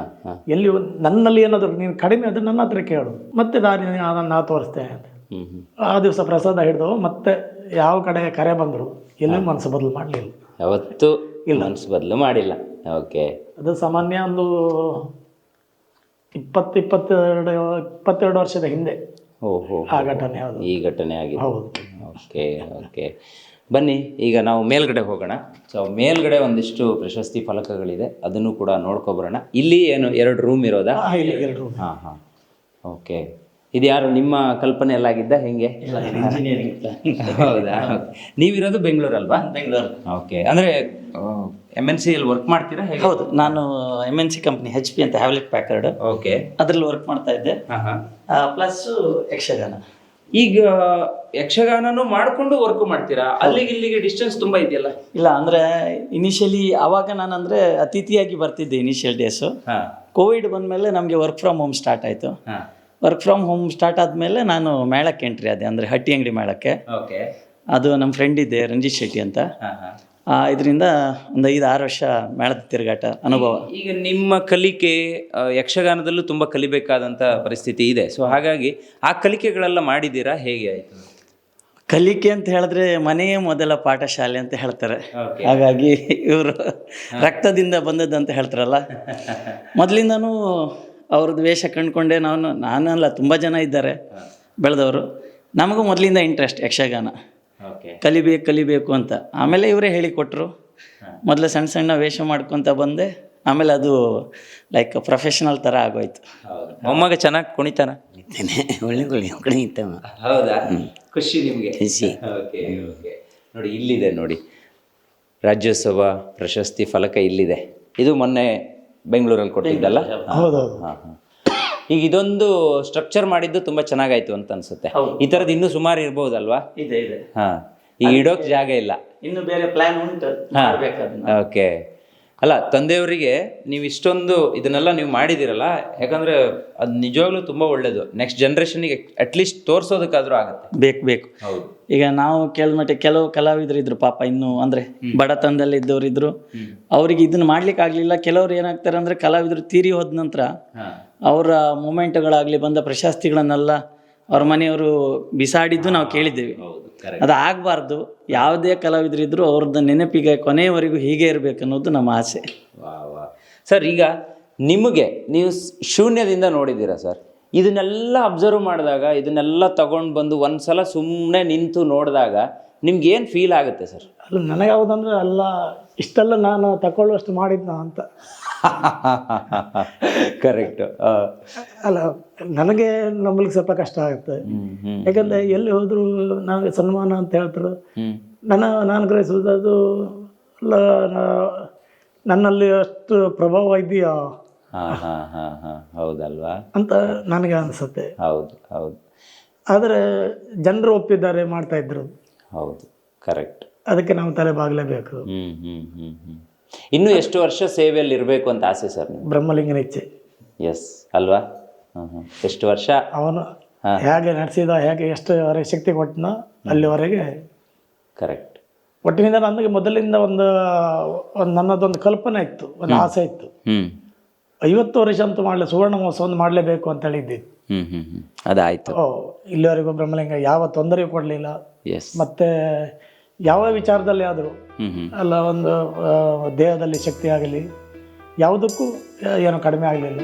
ಎಲ್ಲಿ ನನ್ನಲ್ಲಿ ಏನಾದ್ರು ನೀನು ಕಡಿಮೆ ಆದರೆ ನನ್ನ ಹತ್ರ ಕೇಳು, ಮತ್ತೆ ದಾರಿ ನಾ ತೋರಿಸ್ತೇನೆ ಅಂತ. ಆ ದಿವಸ ಪ್ರಸಾದ ಹಿಡಿದು ಮತ್ತೆ ಯಾವ ಕಡೆ ಕರೆ ಬಂದರು ಎಲ್ಲೂ ಮನಸ್ಸು ಬದಲು ಮಾಡಲಿಲ್ಲ,
ಯಾವತ್ತೂ ಇಲ್ಲ ಮನಸ್ಸು ಬದಲು ಮಾಡಿಲ್ಲ. ಓಕೆ. ಅದು
ಸಾಮಾನ್ಯ ಒಂದು 22 ವರ್ಷದ ಹಿಂದೆ ಆ ಘಟನೆ.
ಈ ಘಟನೆ ಆಗಿದೆ. Okay okay. ಬನ್ನಿ ಈಗ ನಾವು ಮೇಲ್ಗಡೆ ಹೋಗೋಣ. ಸೊ ಮೇಲ್ಗಡೆ ಒಂದಿಷ್ಟು ಪ್ರಶಸ್ತಿ ಫಲಕಗಳಿದೆ, ಅದನ್ನು ಕೂಡ ನೋಡ್ಕೊಬರೋಣ. ಇಲ್ಲಿ ಏನು 2 ರೂಮ್ ಇರೋದಾ?
ಇಲ್ಲಿ 2 ರೂಮ್.
ಹಾಂ. ಓಕೆ. ಇದು ಯಾರು ನಿಮ್ಮ ಕಲ್ಪನೆ ಎಲ್ಲ ಆಗಿದ್ದ ಹೆಂಗೆ? ಹೌದಾ? ನೀವಿರೋದು ಬೆಂಗಳೂರಲ್ವಾ?
ಬೆಂಗಳೂರು.
ಓಕೆ. ಅಂದರೆ MNC ಅಲ್ಲಿ ವರ್ಕ್ ಮಾಡ್ತೀರಾ?
ಹೌದು, ನಾನು MNC ಕಂಪ್ನಿ HP ಅಂತ ಹ್ಯಾವ್ಲೆಟ್ ಪ್ಯಾಕರ್ಡ್.
ಓಕೆ.
ಅದರಲ್ಲಿ ವರ್ಕ್ ಮಾಡ್ತಾ ಇದ್ದೆ. ಪ್ಲಸ್ ಯಕ್ಷಗಾನ.
ಈಗ ಯಕ್ಷಗಾನನೂ ಮಾಡಿಕೊಂಡು ವರ್ಕ್ ಮಾಡ್ತೀರಾ? ಅಲ್ಲಿಗೆ ಇಲ್ಲಿಗೆ ಡಿಸ್ಟೆನ್ಸ್ ತುಂಬ ಇದೆಯಲ್ಲ?
ಇಲ್ಲ, ಅಂದರೆ ಇನಿಷಿಯಲಿ ಆವಾಗ ನಾನು ಅಂದರೆ ಅತಿಥಿಯಾಗಿ ಬರ್ತಿದ್ದೆ ಇನಿಷಿಯಲ್ ಡೇಸು. ಕೋವಿಡ್ ಬಂದಮೇಲೆ ನಮಗೆ ವರ್ಕ್ ಫ್ರಮ್ ಹೋಮ್ ಸ್ಟಾರ್ಟ್ ಆಯಿತು. ವರ್ಕ್ ಫ್ರಮ್ ಹೋಮ್ ಸ್ಟಾರ್ಟ್ ಆದಮೇಲೆ ನಾನು ಮೇಳಕ್ಕೆ ಎಂಟ್ರಿ ಆದೆ, ಅಂದರೆ ಹಟ್ಟಿ ಅಂಗಡಿ ಮೇಳಕ್ಕೆ. ಅದು ನಮ್ಮ ಫ್ರೆಂಡ್ ಇದ್ದೆ ರಂಜಿತ್ ಶೆಟ್ಟಿ ಅಂತ, ಇದರಿಂದ ಒಂದು 5-6 ವರ್ಷ ಮೇಳದ ತಿರುಗಾಟ ಅನುಭವ.
ಈಗ ನಿಮ್ಮ ಕಲಿಕೆ ಯಕ್ಷಗಾನದಲ್ಲೂ ತುಂಬ ಕಲಿಬೇಕಾದಂಥ ಪರಿಸ್ಥಿತಿ ಇದೆ. ಸೊ ಹಾಗಾಗಿ ಆ ಕಲಿಕೆಗಳೆಲ್ಲ ಮಾಡಿದ್ದೀರಾ, ಹೇಗೆ ಆಯಿತು?
ಕಲಿಕೆ ಅಂತ ಹೇಳಿದ್ರೆ ಮನೆಯೇ ಮೊದಲ ಪಾಠಶಾಲೆ ಅಂತ ಹೇಳ್ತಾರೆ. ಹಾಗಾಗಿ ಇವರು ರಕ್ತದಿಂದ ಬಂದದ್ದು ಅಂತ ಹೇಳ್ತಾರಲ್ಲ, ಮೊದಲಿಂದನೂ ಅವ್ರದ್ದು ವೇಷ ಕಂಡುಕೊಂಡೆ. ನಾನಲ್ಲ, ತುಂಬ ಜನ ಇದ್ದಾರೆ ಬೆಳೆದವರು. ನಮಗೂ ಮೊದಲಿಂದ ಇಂಟ್ರೆಸ್ಟ್ ಯಕ್ಷಗಾನ, ಕಲಿಬೇಕು ಅಂತ. ಆಮೇಲೆ ಇವರೇ ಹೇಳಿಕೊಟ್ರು. ಮೊದಲು ಸಣ್ಣ ಸಣ್ಣ ವೇಷ ಮಾಡ್ಕೊತ ಬಂದೆ, ಆಮೇಲೆ ಅದು ಲೈಕ್ ಪ್ರೊಫೆಷನಲ್ ಥರ ಆಗೋಯ್ತು.
ಮೊಮ್ಮಗ ಚೆನ್ನಾಗಿ ಕುಣಿತಾನ?
ಒಳ್ಳೆ ಕುಣಿತ.
ಹೌದಾ? ಖುಷಿ ನಿಮಗೆ?
ಖುಷಿ.
ನೋಡಿ, ಇಲ್ಲಿದೆ ನೋಡಿ, ರಾಜ್ಯೋತ್ಸವ ಪ್ರಶಸ್ತಿ ಫಲಕ ಇಲ್ಲಿದೆ. ಇದು ಮೊನ್ನೆ ಬೆಂಗಳೂರಲ್ಲಿ ಕೊಟ್ಟಿದ್ದಲ್ಲ?
ಹೌದೌದು.
ಈಗ ಇದೊಂದು ಸ್ಟ್ರಕ್ಚರ್ ಮಾಡಿದ್ದು ತುಂಬಾ ಚೆನ್ನಾಗಾಯ್ತು ಅಂತ ಅನ್ಸುತ್ತೆ. ಈ ತರದ್ ಇನ್ನೂ ಸುಮಾರು ಇರ್ಬೋದಲ್ವಾ?
ಇದೆ.
ಈಗ ಇಡೋಕ್ ಜಾಗ ಇಲ್ಲ,
ಇನ್ನು ಬೇರೆ ಪ್ಲಾನ್ ಉಂಟು.
ಓಕೆ. ಅಲ್ಲ, ತಂದೆಯವರಿಗೆ ನೀವು ಇಷ್ಟೊಂದು ಇದನ್ನೆಲ್ಲ ನೀವು ಮಾಡಿದಿರಲ್ಲ, ಯಾಕಂದ್ರೆ ಅದು ನಿಜವಾಗ್ಲೂ ತುಂಬಾ ಒಳ್ಳೇದು. ನೆಕ್ಸ್ಟ್ ಜನರೇಷನ್ಗೆ ಅಟ್ಲೀಸ್ಟ್ ತೋರ್ಸೋದಕ್ಕಾದ್ರೂ ಆಗುತ್ತೆ.
ಬೇಕು. ಈಗ ನಾವು ಕೇಳ್ಮಟ್ಟಿಗೆ ಕೆಲವು ಕಲಾವಿದರು ಇದ್ರು ಪಾಪ, ಇನ್ನು ಅಂದ್ರೆ ಬಡತನದಲ್ಲಿ ಇದ್ದವ್ರು ಇದ್ರು. ಅವ್ರಿಗೆ ಇದನ್ನ ಮಾಡ್ಲಿಕ್ಕೆ ಆಗ್ಲಿಲ್ಲ. ಕೆಲವ್ರು ಏನಾಗ್ತಾರೆ ಅಂದ್ರೆ, ಕಲಾವಿದರು ತೀರಿ ಹೋದ ನಂತರ ಅವರ ಮೂಮೆಂಟ್ಗಳಾಗ್ಲಿ, ಬಂದ ಪ್ರಶಸ್ತಿಗಳನ್ನೆಲ್ಲ ಅವ್ರ ಮನೆಯವರು ಬಿಸಾಡಿದ್ದು ನಾವು ಕೇಳಿದ್ದೇವೆ. ಅದು ಆಗಬಾರ್ದು. ಯಾವುದೇ ಕಲಾವಿದರಿದ್ರು ಅವ್ರದ್ದು ನೆನಪಿಗೆ ಕೊನೆಯವರೆಗೂ ಹೀಗೆ ಇರಬೇಕು ಅನ್ನೋದು ನಮ್ಮ ಆಸೆ.
ಸರ್, ಈಗ ನಿಮಗೆ ನೀವು ಶೂನ್ಯದಿಂದ ನೋಡಿದ್ದೀರಾ ಸರ್. ಇದನ್ನೆಲ್ಲ ಅಬ್ಸರ್ವ್ ಮಾಡಿದಾಗ, ಇದನ್ನೆಲ್ಲ ತಗೊಂಡು ಬಂದು ಒಂದ್ಸಲ ಸುಮ್ಮನೆ ನಿಂತು ನೋಡಿದಾಗ ನಿಮ್ಗೆ ಏನು ಫೀಲ್ ಆಗುತ್ತೆ ಸರ್?
ಅಲ್ಲ, ನನಗೆ ಯಾವುದಂದ್ರೆ ಅಲ್ಲ, ಇಷ್ಟೆಲ್ಲ ನಾನು ತಗೊಳ್ಳುವಷ್ಟು ಮಾಡಿದ್ನ ಅಂತ.
ಕರೆಕ್ಟ್.
ಅಲ್ಲ, ನನಗೆ ನಂಬಲಿಕ್ಕೆ ಸ್ವಲ್ಪ ಕಷ್ಟ ಆಗುತ್ತೆ. ಯಾಕಂದ್ರೆ ಎಲ್ಲಿ ಹೋದ್ರು ನನಗೆ ಸನ್ಮಾನ ಅಂತ ಹೇಳ್ತಾರೆ. ನಾನು ಗ್ರಹಿಸುವುದು ಅದು ನನ್ನಲ್ಲಿ ಅಷ್ಟು ಪ್ರಭಾವ ಇದೆಯಾ
ಹೌದಲ್ವಾ
ಅಂತ ನನಗೆ ಅನಿಸುತ್ತೆ.
ಹೌದು.
ಆದರೆ ಜನರು ಒಪ್ಪಿದ್ದಾರೆ, ಮಾಡ್ತಾ ಇದ್ರು.
ಹೌದು, ಕರೆಕ್ಟ್.
ಅದಕ್ಕೆ ನಾವು ತಲೆ ಬಾಗಲೇಬೇಕು.
ಇನ್ನು ಎಷ್ಟು ವರ್ಷ ಸೇವೆಯಲ್ಲಿ ಇರಬೇಕು ಅಂತ ಆಸೆ ಸರ್?
ಬ್ರಹ್ಮಲಿಂಗನ ಇಚ್ಛೆ.
ಎಸ್ ಅಲ್ವಾ? ಎಷ್ಟು ವರ್ಷ
ಅವನು ಹೇಗೆ ನಡೆಸಿದ, ಹೇಗೆ ಎಷ್ಟುವರೆಗೆ ಶಕ್ತಿ ಕೊಟ್ಟನೋ ಅಲ್ಲಿವರೆಗೆ.
ಕರೆಕ್ಟ್.
ಒಟ್ಟಿನಿಂದ ನನಗೆ ಮೊದಲಿಂದ ಒಂದು ನನ್ನದೊಂದು ಕಲ್ಪನೆ ಇತ್ತು, ಒಂದು ಆಸೆ ಇತ್ತು. 50 ವರ್ಷ ಅಂತೂ ಮಾಡಲಿ, ಸುವರ್ಣ ಮಹೋತ್ಸವ ಒಂದು ಮಾಡಲೇಬೇಕು ಅಂತ ಹೇಳಿದ್ದೆ.
ಅದಾಯ್ತು.
ಇಲ್ಲಿವರೆಗೂ ಬ್ರಹ್ಮಲಿಂಗ ಯಾವ ತೊಂದರೆಯೂ ಕೊಡಲಿಲ್ಲ. ಮತ್ತೆ ಯಾವ ವಿಚಾರದಲ್ಲಿ ಆದರೂ ಅಲ್ಲ, ಒಂದು ದೇಹದಲ್ಲಿ ಶಕ್ತಿ ಆಗಲಿ ಯಾವುದಕ್ಕೂ ಏನು ಕಡಿಮೆ ಆಗಲಿಲ್ಲ.